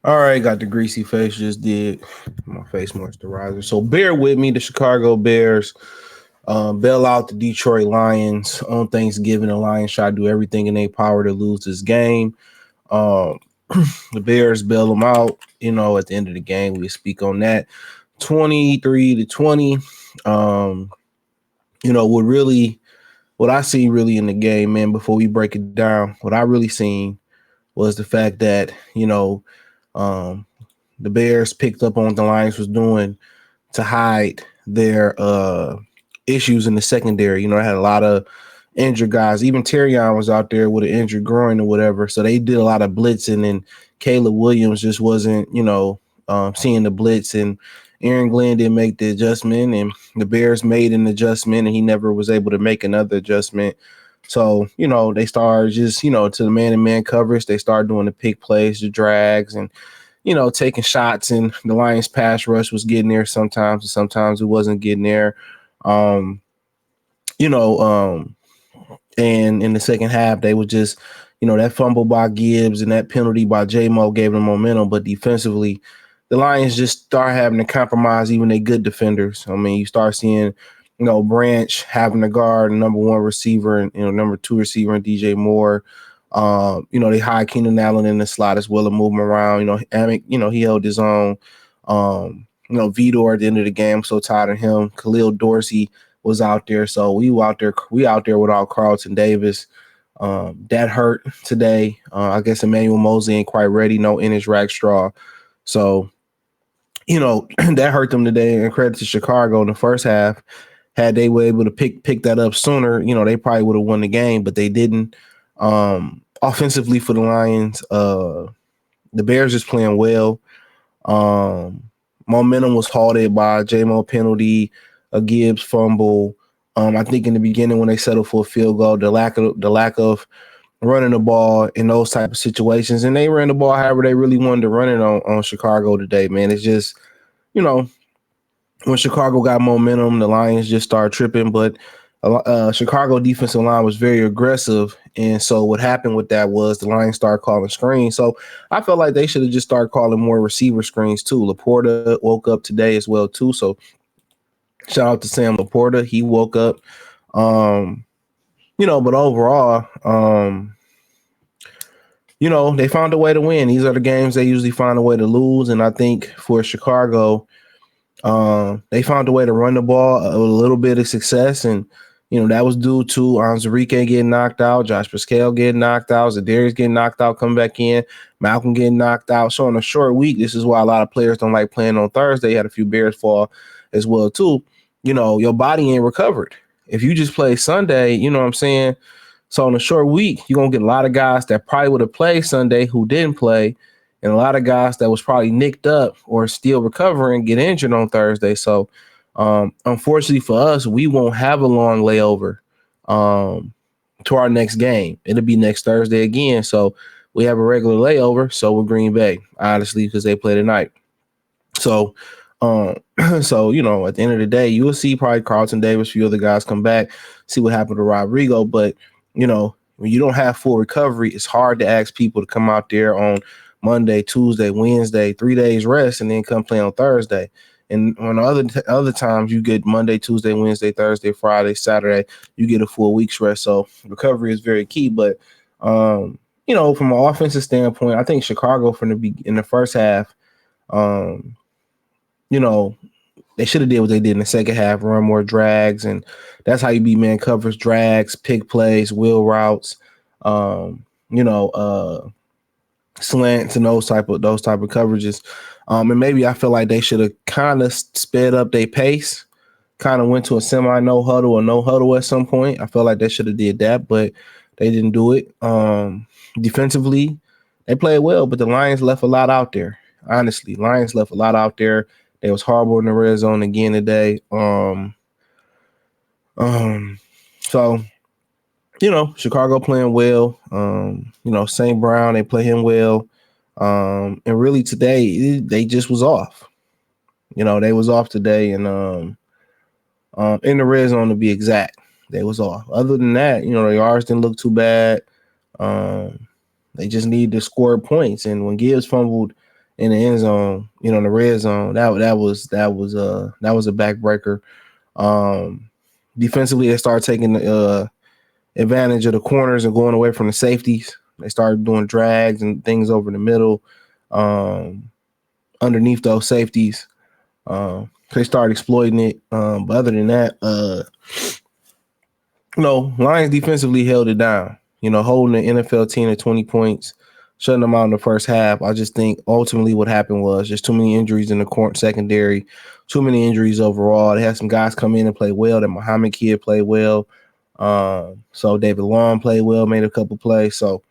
All right, got the greasy face. Just did my face moisturizer. So bear with me. The Chicago Bears bail out the Detroit Lions on Thanksgiving. The Lions try to do everything in their power to lose this game. Um, the Bears bail them out. At the end of the game, we speak on that. 23-20. Um, what I see really in the game, man. Before we break it down, what I really seen was the fact that um, the Bears picked up on what the Lions was doing to hide their issues in the secondary. I had a lot of injured guys. Even Terrion was out there with an injured groin or whatever. So they did a lot of blitzing, and Caleb Williams just wasn't, seeing the blitz. And Aaron Glenn didn't make the adjustment, and the Bears made an adjustment, and he never was able to make another adjustment. So, they started just, to the man and man coverage, they started doing the pick plays, the drags, and taking shots, and the Lions pass rush was getting there sometimes, and sometimes it wasn't getting there. Um, you know, um, and in the second half, they were just, that fumble by Gibbs and that penalty by J-Mo gave them momentum, but defensively, the Lions just start having to compromise even their good defenders. I mean, you start seeing, Branch having to guard number one receiver and number two receiver and DJ Moore. They hired Keenan Allen in the slot as well and move him around. Amick, he held his own. Vidor at the end of the game, I'm so tired of him. Khalil Dorsey was out there. So we out there without Carlton Davis. That hurt today. I guess Emmanuel Mosley ain't quite ready. No Ennis Rackstraw. So, that hurt them today. And credit to Chicago in the first half. Had they were able to pick that up sooner, they probably would have won the game, but they didn't. Offensively for the Lions, the Bears is playing well. Momentum was halted by a J-Mo penalty, a Gibbs fumble. I think in the beginning when they settled for a field goal, the lack of running the ball in those type of situations, and they ran the ball however they really wanted to run it on Chicago today. Man, it's just you know when Chicago got momentum, the Lions just started tripping. But Chicago defensive line was very aggressive, and so what happened with that was the Lions started calling screens. So I felt like they should have just started calling more receiver screens too. Laporta woke up today as well too. So shout out to Sam Laporta, he woke up. Um, but overall, they found a way to win. These are the games they usually find a way to lose, and I think for Chicago, they found a way to run the ball, a little bit of success, and that was due to Anzarike getting knocked out, Josh Pascal getting knocked out, Zadarius getting knocked out, come back in, Malcolm getting knocked out. So on a short week, this is why a lot of players don't like playing on Thursday. Had a few Bears fall as well too. Your body ain't recovered. If you just play Sunday, you know what I'm saying? So on a short week, you're gonna get a lot of guys that probably would have played Sunday who didn't play, and a lot of guys that was probably nicked up or still recovering get injured on Thursday. So, unfortunately for us, we won't have a long layover to our next game. It'll be next Thursday again. So we have a regular layover. So we're Green Bay, honestly, because they play tonight. So, um, at the end of the day, you will see probably Carlton Davis, a few other guys come back, see what happened to Rodrigo. But when you don't have full recovery, it's hard to ask people to come out there on Monday, Tuesday, Wednesday, 3 days rest, and then come play on Thursday. And on other times, you get Monday, Tuesday, Wednesday, Thursday, Friday, Saturday, you get a full week's rest. So recovery is very key. But from an offensive standpoint, I think Chicago in the first half, um, you know, they should have did what they did in the second half, run more drags, and that's how you beat man coverage, drags, pick plays, wheel routes, um, you know, uh, slants, and those type of coverages. And maybe I feel like they should have kind of sped up their pace, kind of went to a semi no huddle or no huddle at some point. I feel like they should have did that, but they didn't do it. Defensively, they played well, but the Lions left a lot out there. Honestly, Lions left a lot out there. They was horrible in the red zone again today. So Chicago playing well. St. Brown, they play him well. And really today they just was off. They was off today, and in the red zone to be exact, they was off. Other than that, the yards didn't look too bad. They just need to score points. And when Gibbs fumbled, in the end zone, in the red zone. That was a backbreaker. Um, Defensively, they started taking advantage of the corners and going away from the safeties. They started doing drags and things over the middle, um, underneath those safeties. They started exploiting it. But other than that, Lions defensively held it down. Holding the NFL team at 20 points, shutting them out in the first half. I just think ultimately what happened was just too many injuries in the court secondary, too many injuries overall. They had some guys come in and play well. That Muhammad kid played well. So David Long played well, made a couple plays. So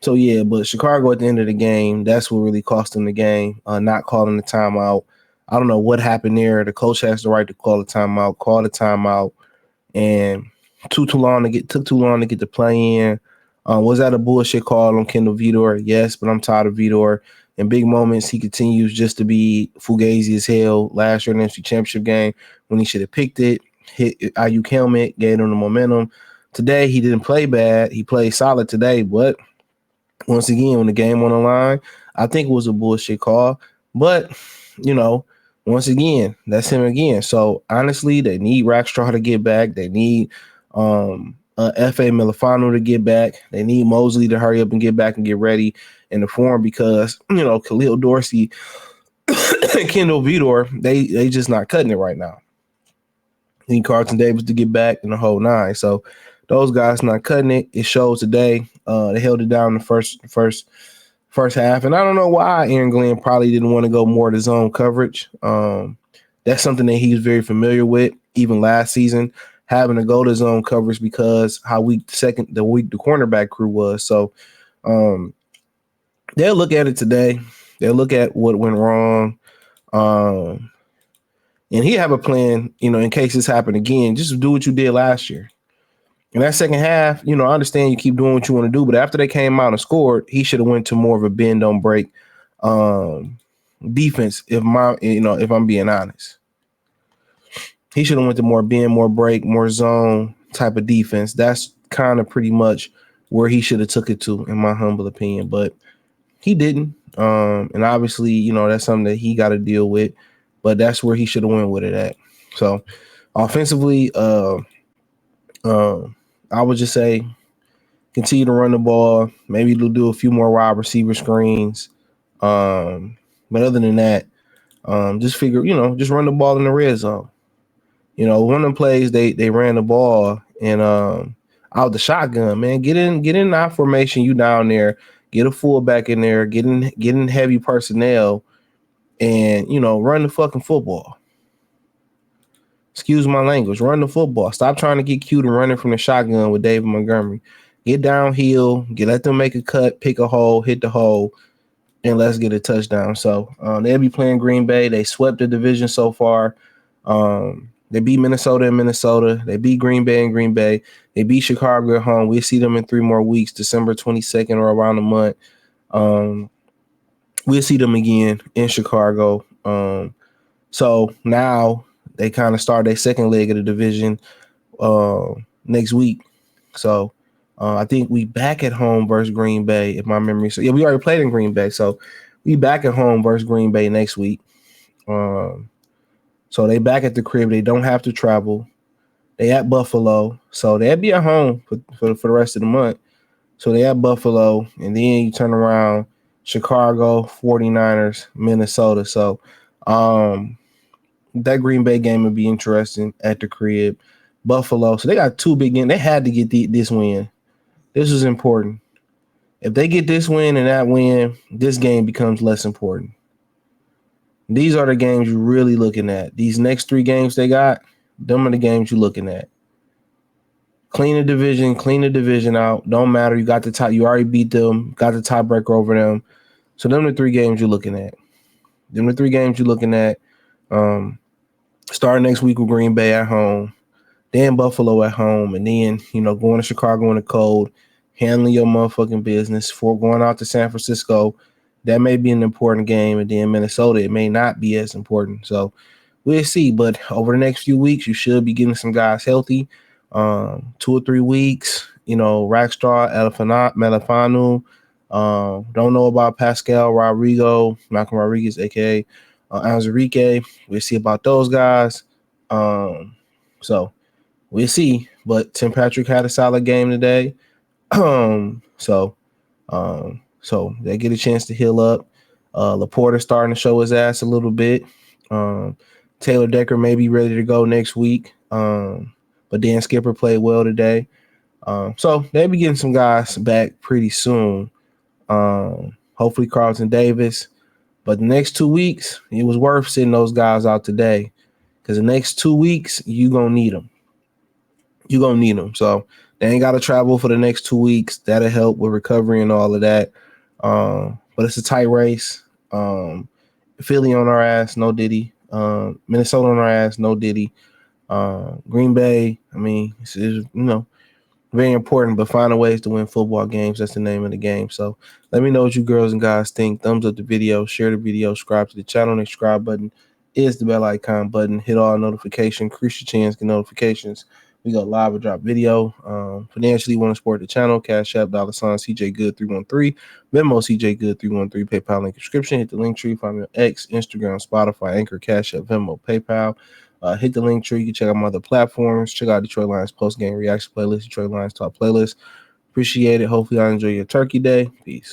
yeah, but Chicago at the end of the game, that's what really cost them the game. Not calling the timeout. I don't know what happened there. The coach has the right to call the timeout. Call the timeout, and took too long to get the play in. Was that a bullshit call on Kendall Vidor? Yes, but I'm tired of Vidor. In big moments, he continues just to be fugazi as hell. Last year in the NFC Championship game, when he should have picked it, hit Ayuk helmet, gave him the momentum. Today, he didn't play bad. He played solid today, but once again, when the game on the line, I think it was a bullshit call. But, you know, once again, that's him again. So honestly, they need Rackstraw to get back. They need F.A. Milifano to get back. They need Mosley to hurry up and get back and get ready in the form because, Khalil Dorsey and Kendall Vidor, they just not cutting it right now. Need Carlton Davis to get back in the whole nine. So those guys not cutting it. It shows today. They held it down the first half, and I don't know why Aaron Glenn probably didn't want to go more to zone coverage. That's something that he's very familiar with, even last season, having to go to zone coverage because how weak the cornerback crew was. So they'll look at it today. They'll look at what went wrong. And he have a plan, in case this happened again. Just do what you did last year. In that second half, I understand you keep doing what you want to do, but after they came out and scored, he should have went to more of a bend don't break defense. If I'm being honest, he should have went to more bend, more break, more zone type of defense. That's kind of pretty much where he should have took it to, in my humble opinion. But he didn't, and obviously, that's something that he got to deal with. But that's where he should have went with it at. So, offensively, I would just say continue to run the ball. Maybe they'll do a few more wide receiver screens. But other than that, just just run the ball in the red zone. One of them plays they ran the ball and out the shotgun, man. Get in that formation. You down there. Get a fullback in there. Get in heavy personnel, and run the fucking football. Excuse my language. Run the football. Stop trying to get cute and running from the shotgun with David Montgomery. Get downhill. Let them make a cut, pick a hole, hit the hole, and let's get a touchdown. So they'll be playing Green Bay. They swept the division so far. They beat Minnesota in Minnesota. They beat Green Bay in Green Bay. They beat Chicago at home. We'll see them in 3 more weeks, December 22nd or around the month. We'll see them again in Chicago. So now they kind of start their second leg of the division next week. So I think we back at home versus Green Bay, if my memory. So yeah, we already played in Green Bay. So we back at home versus Green Bay next week. So they back at the crib. They don't have to travel. They at Buffalo. So they'll be at home for the rest of the month. So they at Buffalo. And then you turn around, Chicago, 49ers, Minnesota. So that Green Bay game would be interesting at the crib. Buffalo. So they got 2 big games. They had to get this win. This is important. If they get this win and that win, this game becomes less important. These are the games you're really looking at. These next 3 games they got, them are the games you're looking at. Clean the division out. Don't matter. You got the top. You already beat them. Got the tiebreaker over them. So them are the 3 games you're looking at. Starting next week with Green Bay at home, then Buffalo at home, and then, going to Chicago in the cold, handling your motherfucking business, for going out to San Francisco. That may be an important game, and then Minnesota, it may not be as important. So we'll see. But over the next few weeks, you should be getting some guys healthy. 2 or 3 weeks, Rackstraw, Melifanu, Don't know about Pascal Rodrigo, Malcolm Rodriguez, aka Anzarike. We'll see about those guys. So we'll see. But Tim Patrick had a solid game today. So they get a chance to heal up. Laporta starting to show his ass a little bit. Taylor Decker may be ready to go next week. But Dan Skipper played well today. So they'll be getting some guys back pretty soon. Hopefully Carlton Davis. But the next 2 weeks, it was worth sitting those guys out today, because the next 2 weeks, you're going to need them. You're going to need them. So they ain't got to travel for the next 2 weeks. That'll help with recovery and all of that. But it's a tight race. Philly on our ass, no Diddy. Minnesota on our ass, no Diddy. Green Bay, I mean, it's very important, but finding ways to win football games. That's the name of the game. So let me know what you girls and guys think. Thumbs up the video, share the video, subscribe to the channel. The subscribe button is the bell icon button. Hit all notifications, increase your chance, get notifications. We go live or drop video. Financially, want to support the channel. Cash App, $ CJ Good 313. Venmo CJ Good 313. PayPal link description. Hit the link tree. Find me on X, Instagram, Spotify, Anchor, Cash App, Venmo, PayPal. Hit the link tree. You can check out my other platforms. Check out Detroit Lions post game reaction playlist, Detroit Lions top playlist. Appreciate it. Hopefully, I enjoy your turkey day. Peace.